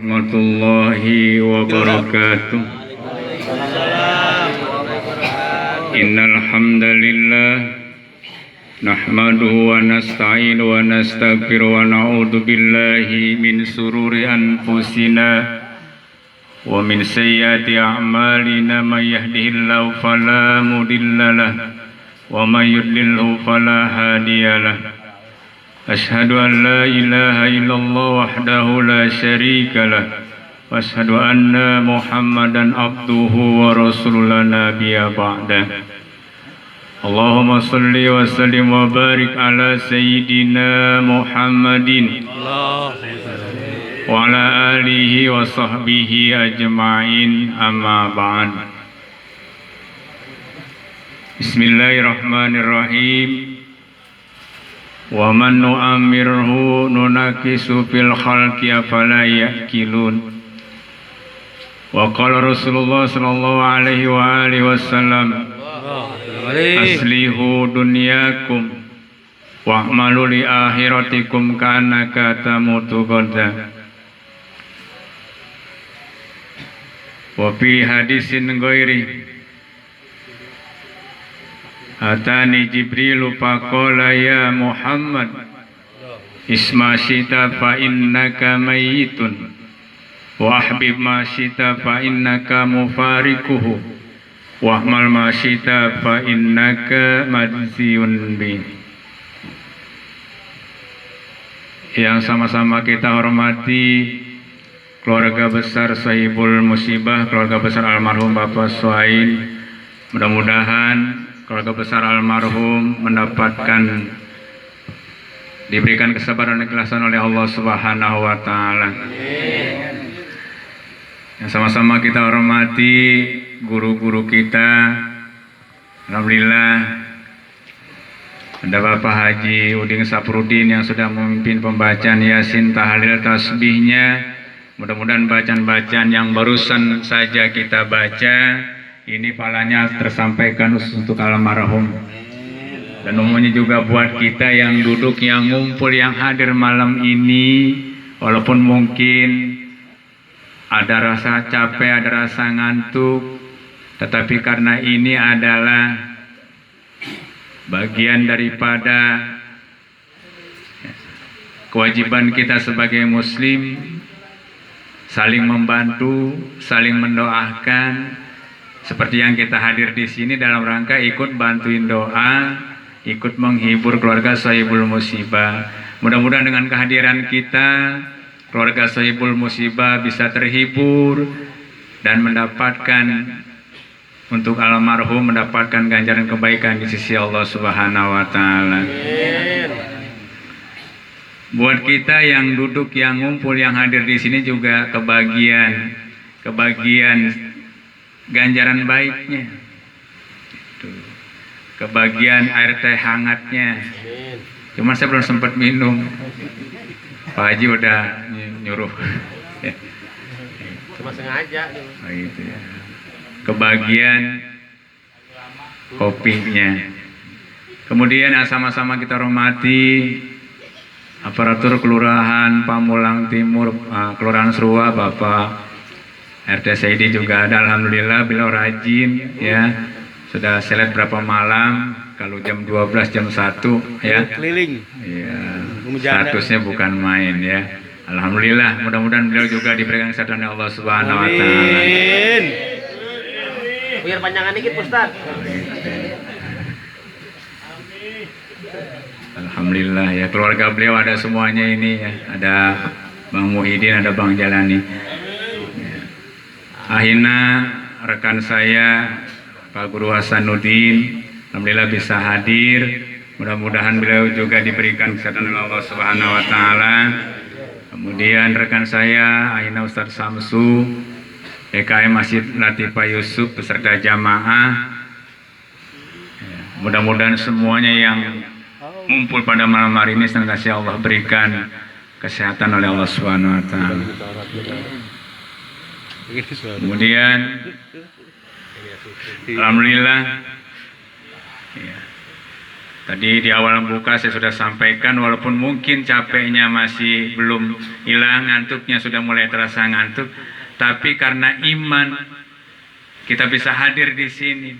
warahmatullahi wabarakatuh. Innal hamdalillah nahmaduhu wa nasta'inu wa nastaghfiru wa na'udzu billahi min sururi anfusina wa min sayyiati a'malina may yahdihillahu fala mudhillalah wa may yudlilhu fala hadiyalah. Asyhadu an la ilaha illallah wahdahu la syarika lah wa asyhadu anna Muhammadan abduhu wa rasuluhu la nabiyya ba'dah. Allahumma salli wa sallim wa barik ala sayyidina Muhammadin wa ala alihi wa sahbihi ajma'in, amma ba'd. Bismillahirrahmanirrahim. Wa man nu'ammirhu nunakisu fil khalqi afala ya'qilun. Wa qala Rasulullah sallallahu alaihi wa alihi wasallam, aslihu dunyakum wa'malu li akhiratikum ka'annaka tamutu ghadan. Wa fi hadisin ghairi atani Jibrilu faqala ya Muhammad isma syita fa innaka mayyitun wa ahbib ma syita fa innaka mufarikuhu wa ahmal ma syita fa innaka madziyun bi. Yang sama-sama kita hormati keluarga besar Sahibul Musibah, keluarga besar almarhum Bapak Suhail. Mudah-mudahan keluarga besar almarhum diberikan kesabaran dan keikhlasan oleh Allah Subhanahu wa taala. Yang sama-sama kita hormati guru-guru kita. Alhamdulillah ada Bapak Haji Uding Saprudin yang sudah memimpin pembacaan Yasin, tahlil, tasbihnya. Mudah-mudahan bacaan-bacaan yang barusan saja kita baca ini palanya tersampaikan untuk almarhum, dan umumnya juga buat kita yang duduk, yang ngumpul, yang hadir malam ini. Walaupun mungkin ada rasa capek, ada rasa ngantuk, tetapi karena ini adalah bagian daripada kewajiban kita sebagai muslim, saling membantu, saling mendoakan. Seperti yang kita hadir di sini dalam rangka ikut bantuin doa, ikut menghibur keluarga Sahibul Musibah. Mudah-mudahan dengan kehadiran kita, keluarga Sahibul Musibah bisa terhibur dan mendapatkan untuk almarhum mendapatkan ganjaran kebaikan di sisi Allah Subhanahu wa taala. Buat kita yang duduk, yang ngumpul, yang hadir di sini juga kebagian ganjaran baiknya, kebagian air teh hangatnya. Cuma saya belum sempat minum, Pak Haji udah nyuruh. Cuma sengaja. Oh, gitu ya. Kebagian kopinya. Kemudian sama-sama kita hormati aparatur Kelurahan Pamulang Timur, Kelurahan Serua, Bapak RT Saidi juga ada. Alhamdulillah beliau rajin ya, sudah selet berapa malam, kalau jam 12 jam 1 ya keliling ya, statusnya bukan main ya. Alhamdulillah, mudah-mudahan beliau juga diberikan kesehatan oleh Allah Subhanahu wa taala. Amin. Biar panjangan dikit Ustaz. Alhamdulillah ya, keluarga beliau ada semuanya ini ya, ada Bang Muhyiddin, ada Bang Jalani. Akhirnya rekan saya Pak Guru Hasanuddin alhamdulillah bisa hadir. Mudah-mudahan beliau juga diberikan kesehatan oleh Allah Subhanahu wa taala. Kemudian rekan saya Aina Ustadz Samsu, PKM Masjid Latifah Yusuf beserta jamaah. Mudah-mudahan semuanya yang ngumpul pada malam hari ini senantiasa Allah berikan kesehatan oleh Allah Subhanahu wa taala. Kemudian alhamdulillah ya, Tadi di awal buka saya sudah sampaikan, walaupun mungkin capeknya masih belum hilang, ngantuknya sudah mulai terasa ngantuk, tapi karena iman kita bisa hadir di sini.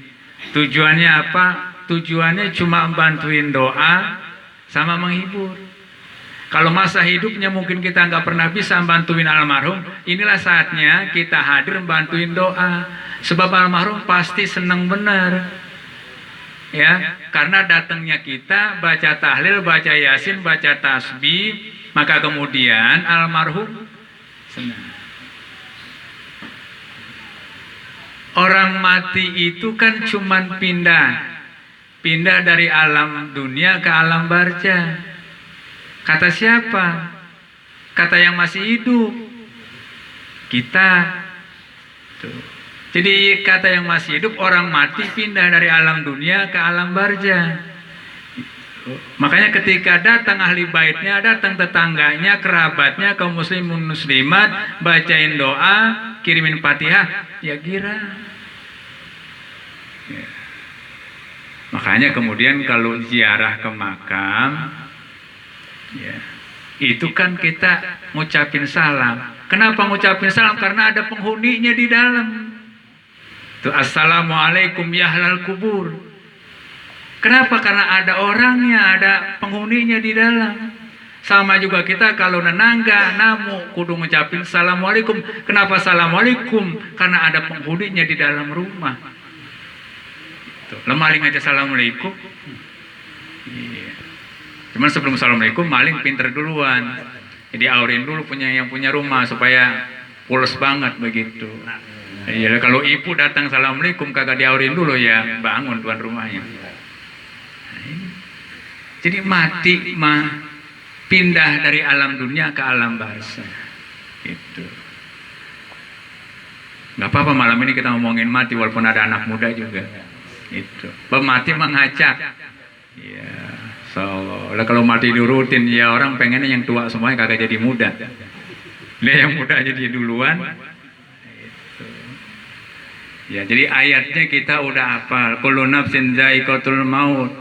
Tujuannya apa? Tujuannya cuma bantuin doa sama menghibur. Kalau masa hidupnya mungkin kita nggak pernah bisa bantuin almarhum, inilah saatnya kita hadir bantuin doa. Sebab almarhum pasti senang benar. Ya, karena datangnya kita baca tahlil, baca yasin, baca tasbih, maka kemudian almarhum senang. Orang mati itu kan cuman pindah dari alam dunia ke alam barza. Kata siapa? Kata yang masih hidup. Kita. Tuh. Jadi kata yang masih hidup, orang mati pindah dari alam dunia ke alam barza. Makanya ketika datang ahli baitnya, datang tetangganya, kerabatnya, kaum muslimun muslimat, bacain doa, kirimin Fatihah, ya gira. Ya. Makanya kemudian kalau ziarah ke makam, ya, itu kan kita ngucapin salam. Kenapa ngucapin salam? Karena ada penghuninya di dalam. Tuh, assalamualaikum ya ahlal kubur. Kenapa? Karena ada orangnya, ada penghuninya di dalam. Sama juga kita kalau nenangga, namu, kudu ngucapin assalamualaikum. Kenapa assalamualaikum? Karena ada penghuninya di dalam rumah. Tuh, maling aja assalamualaikum. Iya. Cuman sebelum assalamualaikum, maling pinter duluan. Jadi aurin dulu yang punya rumah supaya pules banget begitu. Iya, kalau ibu datang assalamualaikum kagak diaurin dulu ya bangun tuan rumahnya. Jadi mati mah pindah dari alam dunia ke alam barzah. Gitu. Gak apa-apa malam ini kita ngomongin mati walaupun ada anak muda juga. Itu. Mati mengacak. Ya, so kalau mati diurutin ya orang pengennya yang tua semuanya kagak jadi muda. Dia yang muda jadi duluan. Ya, jadi ayatnya kita udah hafal. Kullu nafsin dha'iqatul maut.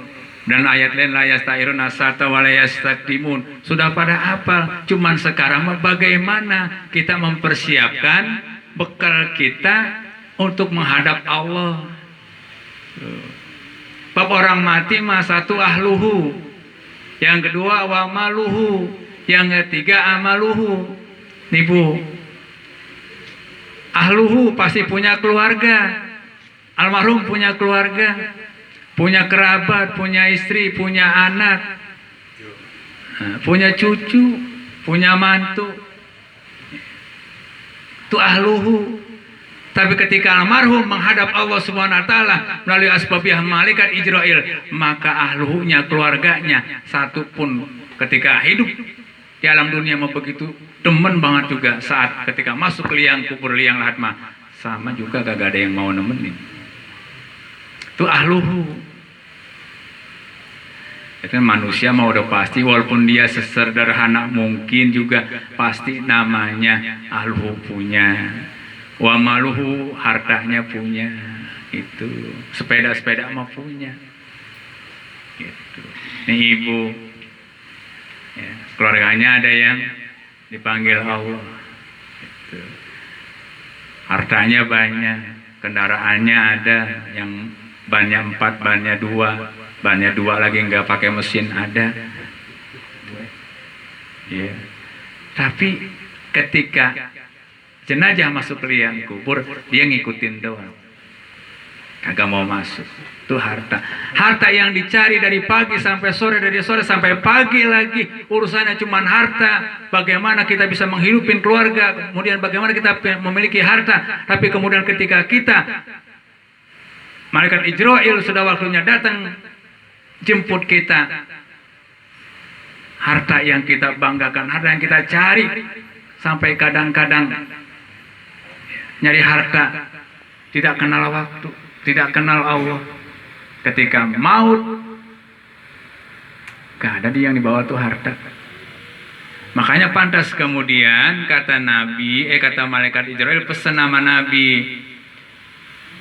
Dan ayat lain la yasta'irun asata wa la yastaqdimun. Sudah pada hafal. Cuman sekarang bagaimana kita mempersiapkan bekal kita untuk menghadap Allah. Bab orang mati mah satu ahluhu. Yang kedua wa maluhu. Yang ketiga amaluhu. Nih Bu. Ahluhu pasti punya keluarga. Almarhum punya keluarga, punya kerabat, punya istri, punya anak, punya cucu, punya mantu. Itu ahluhu. Tapi ketika almarhum menghadap Allah Subhanahu wa taala melalui asbabiyah malaikat Ijrail, maka ahluhunya, keluarganya, satu pun ketika hidup di alam dunia mau begitu demen banget juga saat ketika masuk ke liang kubur liang lahat mah sama juga gak ada yang mau nemenin. Itu ahluhu. Itu manusia mau udah pasti walaupun dia sesederhana mungkin juga pasti namanya ahluhu punya. Wa maluhu hartanya punya. Itu sepeda-sepeda mah punya. Gitu. Ini ibu. Ya, keluarganya ada yang dipanggil Allah. Gitu. Hartanya banyak, kendaraannya ada yang bannya 4, bannya 2, bannya 2 lagi nggak pakai mesin ada. Ya. Tapi ketika jenazah masuk ke liang kubur, dia ngikutin doang, kagak mau masuk. Itu harta. Harta yang dicari dari pagi sampai sore, dari sore sampai pagi lagi. Urusannya cuma harta. Bagaimana kita bisa menghidupin keluarga. Kemudian bagaimana kita memiliki harta. Tapi kemudian ketika kita malaikat Ijrail sudah waktunya datang jemput kita. Harta yang kita banggakan, harta yang kita cari. Sampai kadang-kadang nyari harta tidak kenal waktu, tidak kenal Allah. Ketika maut, gak ada yang dibawa tuh harta. Makanya pantas kemudian kata Nabi, kata malaikat Ijrail pesan nama Nabi.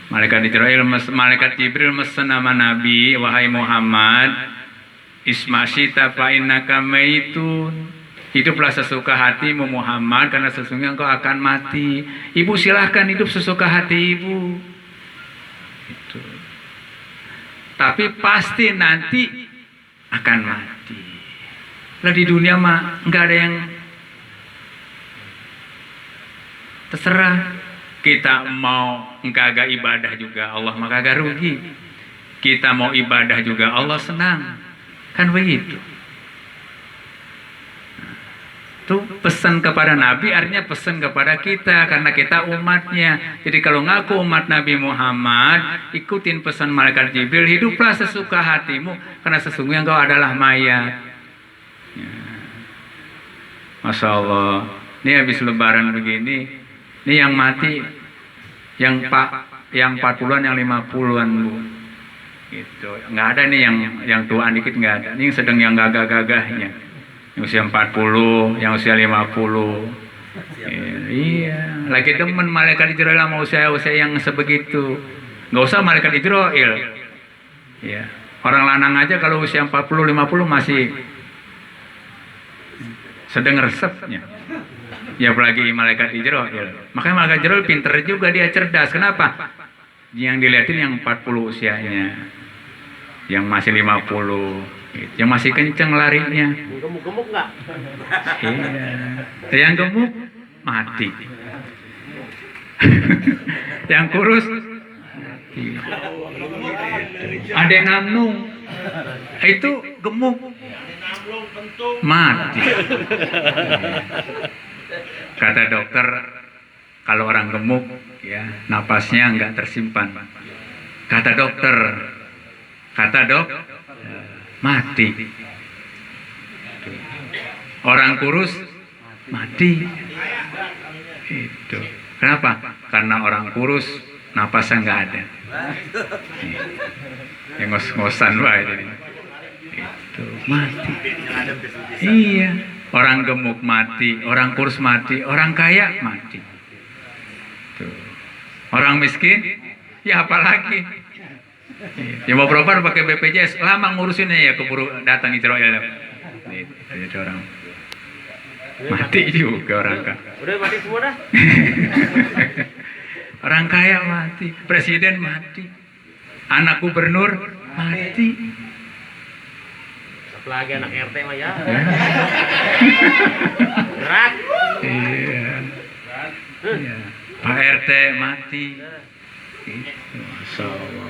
Malaikat Ijrail, malaikat Jibril pesan nama Nabi, wahai Muhammad, Ismasyita fa innaka maitun. Hiduplah sesuka hatimu Muhammad, karena sesungguhnya engkau akan mati. Ibu silahkan hidup sesuka hati ibu. Itu. Tapi pasti nanti akan mati. Lah di dunia mah nggak ada yang terserah. Kita mau kagak ibadah juga Allah mah kagak rugi. Kita mau ibadah juga Allah senang. Kan begitu. Itu pesan kepada Nabi artinya pesan kepada kita, karena kita umatnya. Jadi kalau ngaku umat Nabi Muhammad, ikutin pesan malaikat Jibril, hiduplah sesuka hatimu, karena sesungguhnya engkau adalah mayat. Ya. Masya Allah. Ini habis lebaran begini, ini yang mati, yang 40-an, yang 50-an Bu. Gitu. Nggak ada nih yang tuaan dikit, nggak ada. Ini yang sedang yang gagah-gagahnya. Yang usia 40, yang usia 50. Iya, lagi demen malaikat Jibril sama usia yang sebegitu. Nggak usah malaikat Jibril. Ya. Orang lanang aja kalau usia 40, 50 masih sedang resepnya. Ya apalagi malaikat Jibril. Makanya malaikat Jibril pinter juga, dia cerdas. Kenapa? Yang dilihatin yang 40 usianya. Yang masih 50. Yang masih kenceng larinya. Gemuk-gemuk nggak? Iya. Yang gemuk mati. Yang kurus ada yang namnung. Itu gemuk mati. Kata dokter, kalau orang gemuk ya napasnya nggak tersimpan. Kata dokter, mati. Orang kurus mati. Itu. Kenapa? Karena orang kurus napasnya nggak ada. Yang ngos-ngosan wae jadi. Itu mati. Iya. Orang gemuk mati, orang kurus mati, orang kaya mati. Tuh. Orang miskin, ya apalagi. Ya mau berobat pakai BPJS, lama ngurusinnya ya, keburu datang Israel. Itu orang mati juga orang kaya. Udah mati semua dah. Orang kaya mati, presiden mati, anak gubernur mati. Apalagi anak RT mah ya. Berat. Iya. Pak RT mati. Masya Allah.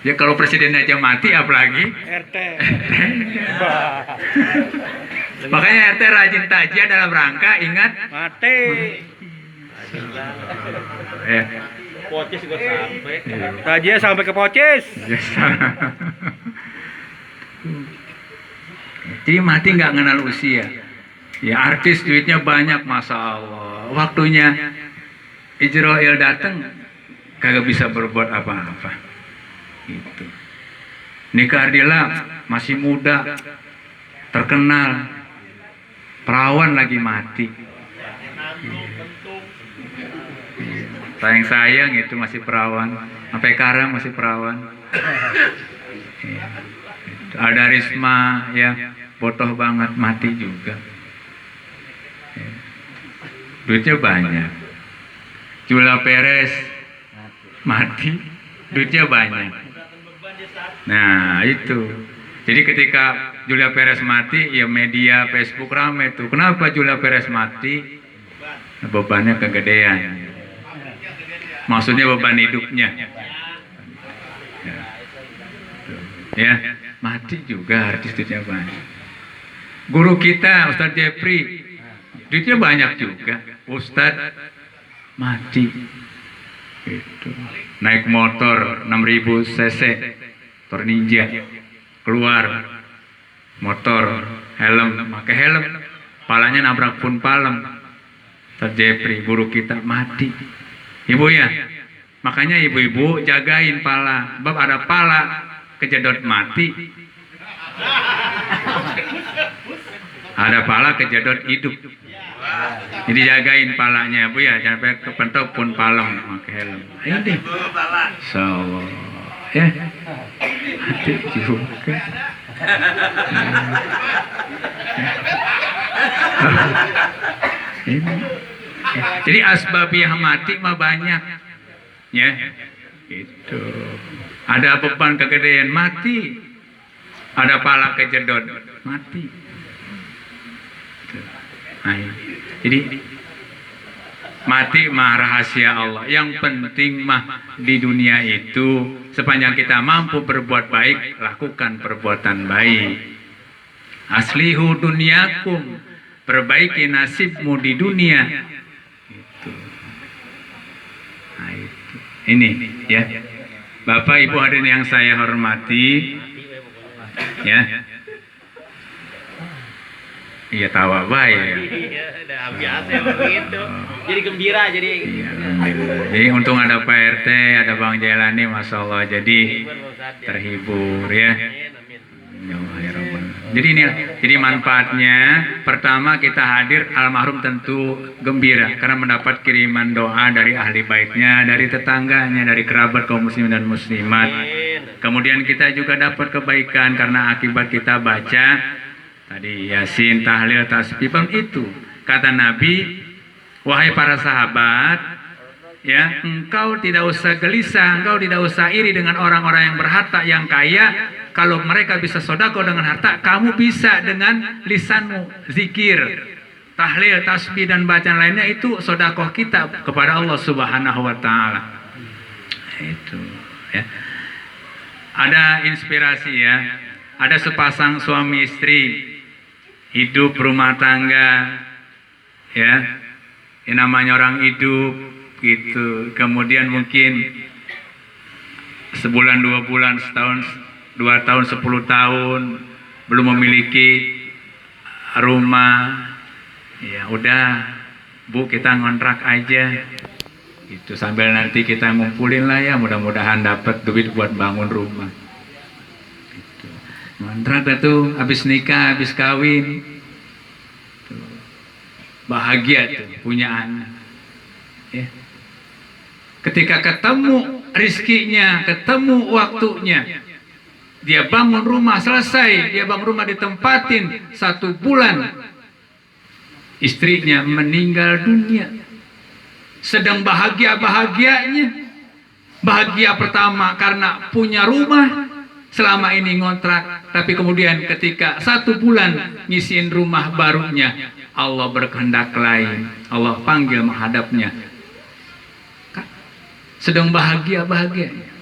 Ya kalau presiden aja mati, apalagi RT. Makanya RT rajin takjiah dalam rangka ingat Mati. ya. Pocis juga sampai. Tajia sampai ke Pocis. Jadi mati nggak kenal usia. Ya artis duitnya banyak, masya Allah. Waktunya Israel datang kagak bisa berbuat apa-apa. Gitu. Nikah Ardila masih muda, terkenal, perawan lagi mati. Sayang itu masih perawan, sampai sekarang masih perawan. Ada Risma ya, botoh banget mati juga. Duitnya banyak. Julia Perez mati, duitnya banyak. Nah itu. Jadi ketika Julia Perez mati, ya media Facebook rame tuh. Kenapa Julia Perez mati? Bebannya kegedean. Maksudnya beban hidupnya. Ya, mati juga artis duitnya banyak. Guru kita Ustadz Jeffrey duitnya banyak juga. Ustadz mati. Itu. Naik motor 6000 cc, motor Ninja, keluar motor, helm, pakai helm, palanya nabrak pun palem. Ustadz Jeffrey guru kita mati. Ibu ya, makanya ibu-ibu jagain pala. Sebab ada pala kejedot mati, ada pala kejedot hidup. Jadi jagain palanya Bu ya, jangan sampai kepentok pun palem pakai helm. Ini insyaallah ya, hati juga. Jadi asbabiah mati mah banyak, ya. Itu. Ada beban kegedean mati, ada pala kejedot mati. Nah, jadi mati mah rahasia Allah. Yang penting mah di dunia itu sepanjang kita mampu berbuat baik, lakukan perbuatan baik. Aslihu dunyakum, perbaiki nasibmu di dunia. Itu. Nah, itu. Ini ya. Bapak Ibu hadirin yang saya hormati, ya. Iya tawa baik ya. Iya, udah biasa begitu. Jadi gembira jadi. Iya, jadi untung ada Pak RT, ada Bang Jailani, Masya Allah, jadi terhibur ya. Jadi ini, jadi manfaatnya pertama kita hadir, almarhum tentu gembira karena mendapat kiriman doa dari ahli baitnya, dari tetangganya, dari kerabat kaum muslimin dan muslimat. Kemudian kita juga dapat kebaikan karena akibat kita baca tadi Yasin, tahlil, tasbih itu. Kata Nabi, wahai para sahabat, ya, engkau tidak usah gelisah, engkau tidak usah iri dengan orang-orang yang berharta, yang kaya. Kalau mereka bisa sodako dengan harta, kamu bisa dengan lisanmu, zikir, tahlil, tasbih dan bacaan lainnya, itu sodakoh kita kepada Allah Subhanahu wa Ta'ala. Itu ya. Ada inspirasi ya. Ada sepasang suami istri hidup rumah tangga, ya. Yang namanya orang hidup gitu. Kemudian mungkin sebulan, 2 bulan, setahun, 2 tahun, 10 tahun belum memiliki rumah, ya udah Bu, kita ngontrak aja itu sambil nanti kita ngumpulin lah ya, mudah-mudahan dapat duit buat bangun rumah gitu. Ngontrak tuh habis nikah, habis kawin tuh, bahagia tuh punya anak ya. Ketika ketemu rizkinya, ketemu waktunya, dia bangun rumah, selesai dia bangun rumah ditempatin, 1 bulan istrinya meninggal dunia. Sedang bahagia-bahagianya. Bahagia pertama karena punya rumah, selama ini ngontrak, tapi kemudian ketika 1 bulan ngisiin rumah barunya, Allah berkehendak lain, Allah panggil menghadapnya, sedang bahagia-bahagianya.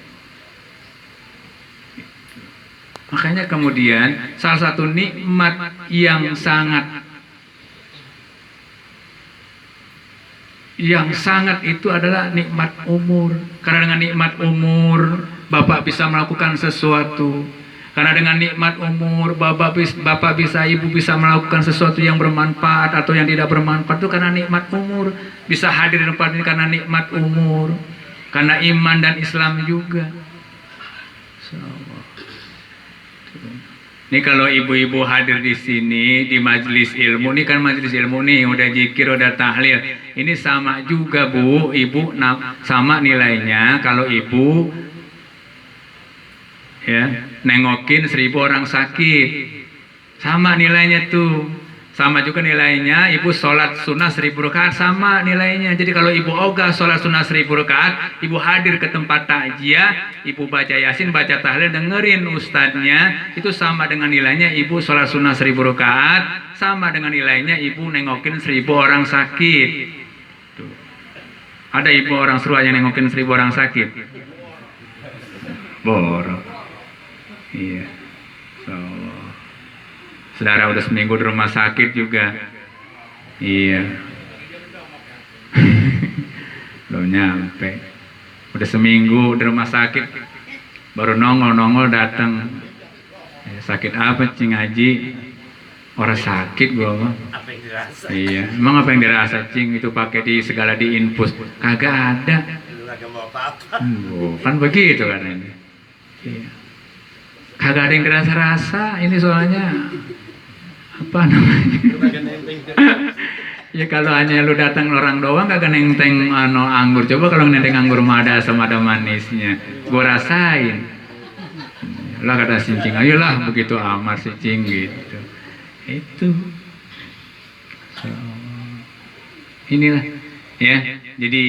Makanya kemudian salah satu nikmat yang sangat itu adalah nikmat umur. Karena dengan nikmat umur Bapak bisa melakukan sesuatu. Karena dengan nikmat umur Bapak bisa, Ibu bisa melakukan sesuatu yang bermanfaat atau yang tidak bermanfaat, itu karena nikmat umur. Bisa hadir di tempat ini karena nikmat umur. Karena iman dan Islam juga. Ini kalau ibu-ibu hadir di sini di majelis ilmu, ini kan majelis ilmu nih, udah zikir, udah tahlil. Ini sama juga Bu, Ibu sama nilainya kalau Ibu ya nengokin 1000 orang sakit. Sama nilainya tuh. Sama juga nilainya Ibu sholat sunnah 1000 rakaat, sama nilainya. Jadi kalau Ibu ogah sholat sunnah 1000 rakaat, Ibu hadir ke tempat takziah, Ibu baca Yasin, baca tahlil, dengerin ustadznya, itu sama dengan nilainya Ibu sholat sunnah 1000 rakaat, sama dengan nilainya Ibu nengokin 1000 orang sakit. Tuh. Ada Ibu orang Surabaya nengokin 1000 orang sakit? Borok. Iya. So. Saudara udah seminggu di rumah sakit juga. Iya. Belum nyampe. Udah seminggu di rumah sakit, baru nongol datang. Sakit apa Cing Haji? Orang sakit gua mah. Apa yang dirasa? Iya. Emang apa yang dirasa Cing? Itu pakai di segala diinfus. Kagak ada. Kagak mau apa-apa. Kan begitu kan ini. Iya. Kagak ada yang dirasa-rasa. Ini soalnya apa namanya? Ya kalau hanya lu datang orang doang kagak nenteng anggur. Coba kalau nenteng anggur mah ada asam, ada manisnya. Gua rasain. lah kata Cicing, ayolah begitu amat Cicing gitu. Itu. So, inilah ya. Jadi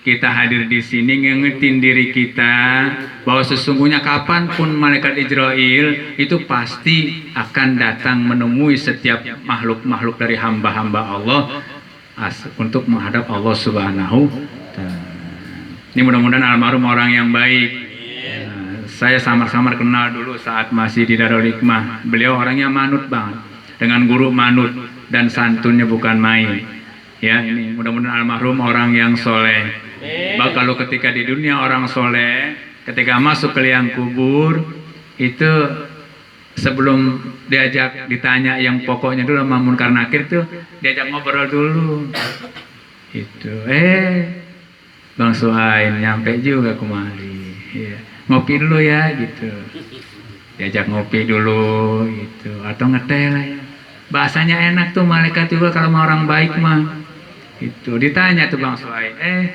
kita hadir di sini ngingetin diri kita bahwa sesungguhnya kapanpun malaikat Israel itu pasti akan datang menemui setiap makhluk-makhluk dari hamba-hamba Allah untuk menghadap Allah Subhanahu wa Ta'ala. Ini mudah-mudahan almarhum orang yang baik. Saya samar-samar kenal dulu saat masih di Darul Hikmah. Beliau orangnya manut banget, dengan guru manut dan santunnya bukan main. Ya, ini mudah-mudahan almarhum orang yang soleh. Kalau ketika di dunia orang soleh, ketika masuk ke liang kubur itu sebelum diajak ditanya yang pokoknya dulu sama Munkar Nakir tuh diajak ngobrol dulu. Itu Bang Suhain nyampe juga kemari. Ya. Ngopi dulu ya gitu. Diajak ngopi dulu gitu atau ngeteh lah ya. Bahasanya enak tuh malaikat juga kalau mau orang baik mah. Itu ditanya tuh Bang Suhain,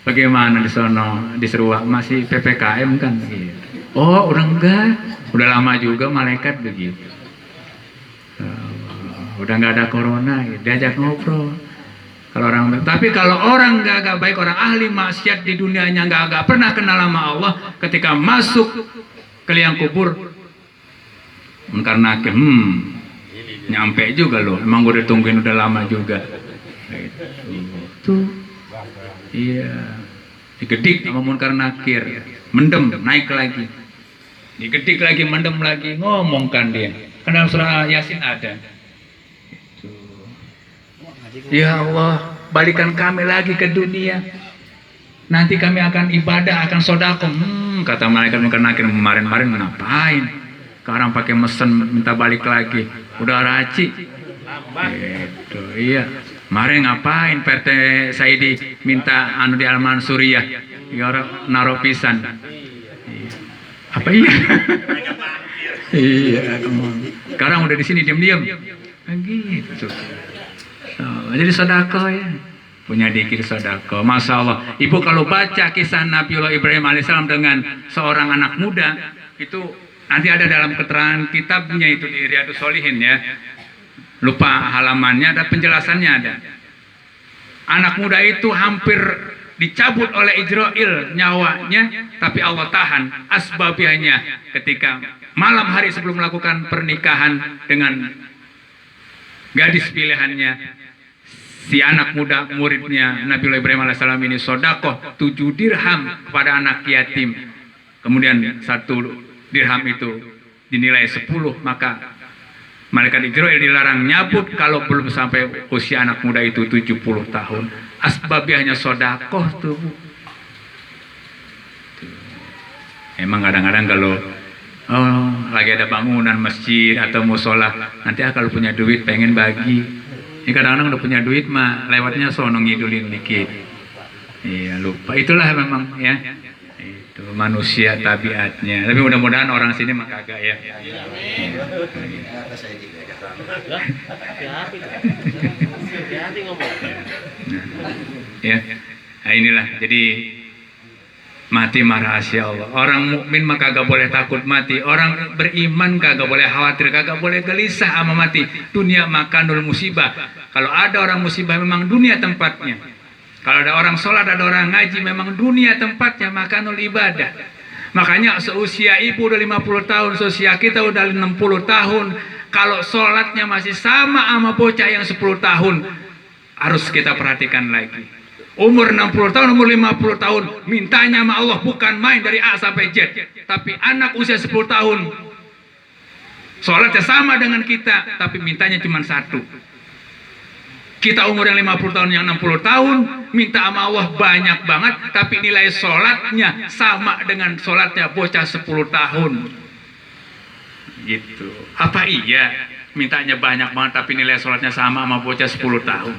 bagaimana di sono di Seruak masih PPKM kan gitu. Oh, udah enggak. Udah lama juga malaikat begitu. Udah enggak ada corona gitu. Diajak ngobrol. Kalau orang baik. Tapi kalau orang enggak baik, orang ahli maksiat di dunianya enggak pernah kenal sama Allah, ketika masuk ke liang kubur Munkar Nakir, nyampe juga loh. Emang gue ditungguin udah lama juga. Itu iya, digedik sama Munkar Nakir, mendem, naik lagi, digedik lagi, mendem lagi, ngomongkan dia. Kan dalam surah Yasin ada. Itu. Ya Allah, balikan kami lagi ke dunia. Nanti kami akan ibadah, akan sodako. Kata malaikat Munkar Nakir, kemarin-kemarin ngapain? Sekarang pakai mesen minta balik lagi. Udah raci. Itu iya. Mari ngapain PT Saidi minta anu di Alman Suriah ya orang naro pisan. Apa iya? Iya, sekarang udah di sini diam-diam. Gitu. Jadi sedekah ya. Punya dikir sedekah. Masya Allah. Ibu kalau baca kisah Nabiullah Ibrahim alaihissalam dengan seorang anak muda itu nanti ada dalam keterangan kitabnya itu di Riyadhus Shalihin ya. Lupa halamannya, ada penjelasannya ada. Anak muda itu hampir dicabut oleh Israel nyawanya, tapi Allah tahan asbabianya ketika malam hari sebelum melakukan pernikahan dengan gadis pilihannya. Si anak muda muridnya Nabiullah Ibrahim alaihissalam ini sodakoh 7 dirham kepada anak yatim. Kemudian 1 dirham itu dinilai 10, maka malaikat Israel dilarang nyabut kalau belum sampai usia anak muda itu 70 tahun. Asbabiahnya sodakoh tuh. Emang kadang-kadang kalau lagi ada bangunan masjid atau musola, nanti kalau punya duit pengen bagi. Ini kadang-kadang udah punya duit mah lewatnya sono ngidulin dikit. Iya lupa. Itulah memang ya. Itu manusia tabiatnya. Tapi mudah-mudahan orang sini mah kagak ya. Hati-hati ngomong. Ya. Nah inilah jadi mati mah rahasia Allah. Orang mukmin mah kagak boleh takut mati. Orang beriman kagak boleh khawatir, kagak boleh gelisah sama mati. Dunia makanul musibah. Kalau ada orang musibah memang dunia tempatnya. Kalau ada orang sholat, ada orang ngaji, memang dunia tempatnya, makanul ibadah. Makanya seusia ibu udah 50 tahun, seusia kita udah 60 tahun. Kalau sholatnya masih sama bocah yang 10 tahun, harus kita perhatikan lagi. Umur 60 tahun, umur 50 tahun, mintanya sama Allah bukan main dari A sampai Z. Tapi anak usia 10 tahun, sholatnya sama dengan kita, tapi mintanya cuma 1. Kita umur yang 50 tahun, yang 60 tahun, minta sama Allah banyak banget, tapi nilai sholatnya sama dengan sholatnya bocah 10 tahun. Gitu. Apa iya? Mintanya banyak banget, tapi nilai sholatnya sama bocah 10 tahun.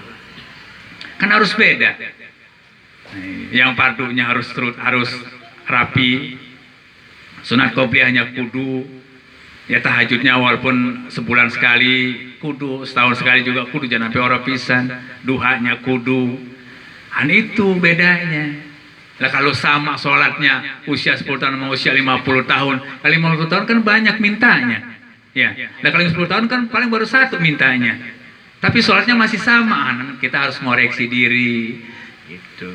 Kan harus beda. Yang fardunya harus rapi, sunat qobliyahnya kudu, ya tahajudnya walaupun sebulan sekali kudu, setahun sekali juga kudu, jangan sampai orang pisan. Duhanya kudu. Itu bedanya. Lah kalau sama sholatnya usia 10 tahun sama usia 50 tahun, kali 50 tahun kan banyak mintanya. Ya. Lah kalau 10 tahun kan paling baru satu mintanya. Tapi sholatnya masih sama, kita harus ngoreksi diri. Gitu.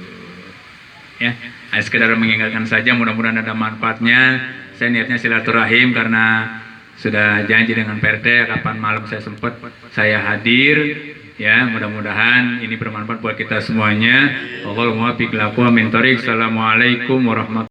Ya, sekedar mengingatkan saja, mudah-mudahan ada manfaatnya. Saya niatnya silaturahim karena sudah janji dengan PRT kapan malam saya sempat saya hadir. Ya, mudah-mudahan ini bermanfaat buat kita semuanya. Allahumma fiq lakum min thariq. Assalamualaikum warahmatullahi wabarakatuh.